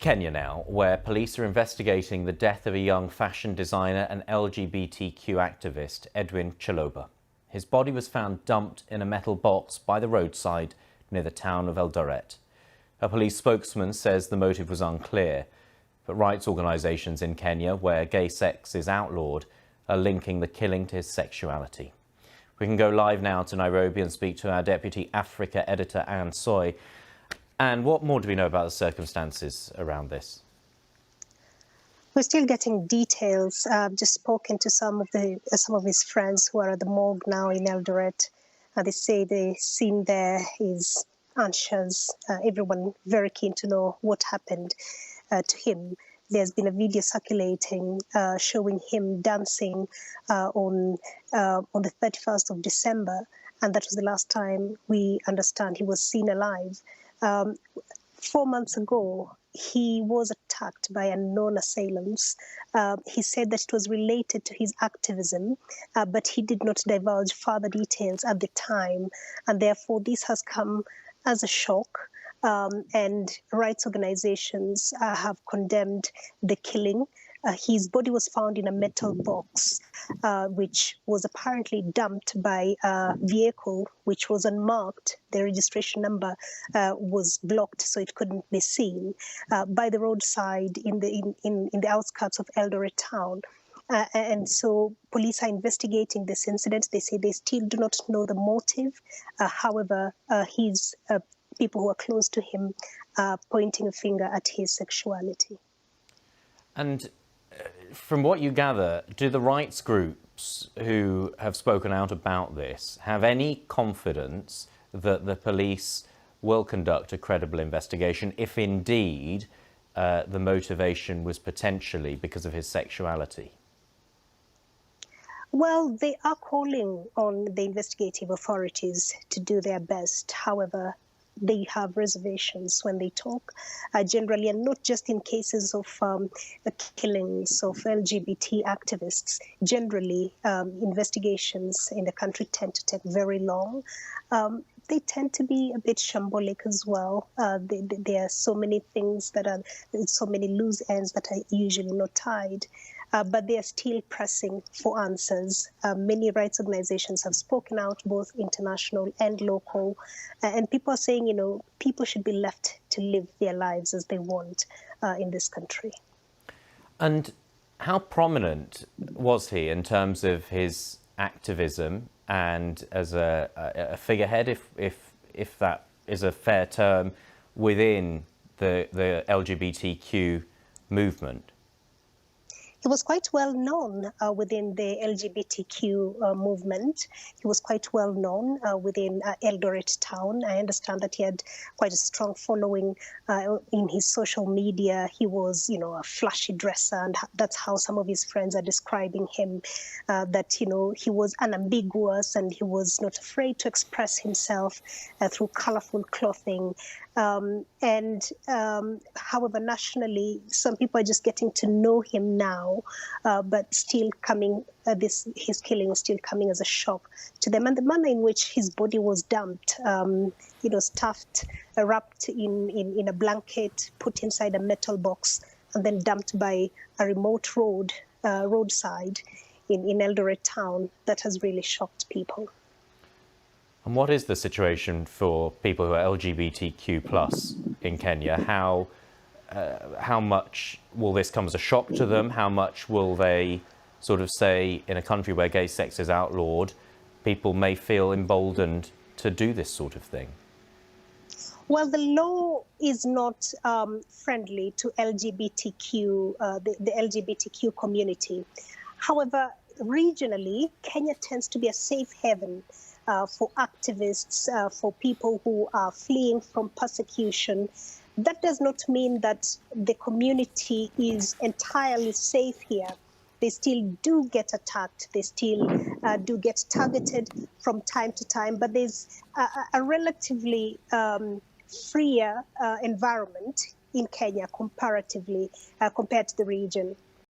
Kenya now, where police are investigating the death of a young fashion designer and LGBTQ activist, Edwin Chiloba. His body was found dumped in a metal box by the roadside near the town of Eldoret. A police spokesman says the motive was unclear, but rights organisations in Kenya, where gay sex is outlawed, are linking the killing to his sexuality. We can go live now to Nairobi and speak to our Deputy Africa Editor, Anne Soy. And what more do we know about the circumstances around this? We're still getting details. I've just spoken to some of his friends who are at the morgue now in Eldoret. They say the scene there is anxious. Everyone very keen to know what happened to him. There's been a video circulating showing him dancing on the 31st of December, and that was the last time we understand he was seen alive. 4 months ago, he was attacked by unknown assailants. He said that it was related to his activism, but he did not divulge further details at the time. And therefore, this has come as a shock. And rights organizations have condemned the killing. His body was found in a metal box, which was apparently dumped by a vehicle which was unmarked. The registration number was blocked, so it couldn't be seen, by the roadside in the outskirts of Eldoret town. And so police are investigating this incident. They say they still do not know the motive. However, his people who are close to him are pointing a finger at his sexuality. And from what you gather, do the rights groups who have spoken out about this have any confidence that the police will conduct a credible investigation if indeed the motivation was potentially because of his sexuality? Well, they are calling on the investigative authorities to do their best. However, they have reservations when they talk, generally, and not just in cases of the killings of LGBT activists. Generally, investigations in the country tend to take very long. They tend to be a bit shambolic as well. There are so many things so many loose ends that are usually not tied. But they are still pressing for answers. Many rights organizations have spoken out, both international and local. And people are saying, people should be left to live their lives as they want in this country. And how prominent was he in terms of his activism and as a figurehead, if that is a fair term, within the LGBTQ movement? He was quite well known within the LGBTQ movement. He was quite well known within Eldoret town. I understand that he had quite a strong following in his social media. He was, a flashy dresser, and that's how some of his friends are describing him, that, he was unambiguous and he was not afraid to express himself through colorful clothing. However, nationally, some people are just getting to know him now, but still coming, his killing was still coming as a shock to them. And the manner in which his body was dumped, stuffed, wrapped in a blanket, put inside a metal box, and then dumped by a remote roadside in Eldoret town, that has really shocked people. And what is the situation for people who are LGBTQ plus in Kenya? How much will this come as a shock to them? How much will they sort of say, in a country where gay sex is outlawed, people may feel emboldened to do this sort of thing? Well, the law is not friendly to LGBTQ, the LGBTQ community. However, regionally, Kenya tends to be a safe haven for activists, for people who are fleeing from persecution. That does not mean that the community is entirely safe here. They still do get attacked. They still do get targeted from time to time, but there's a relatively freer environment in Kenya comparatively compared to the region.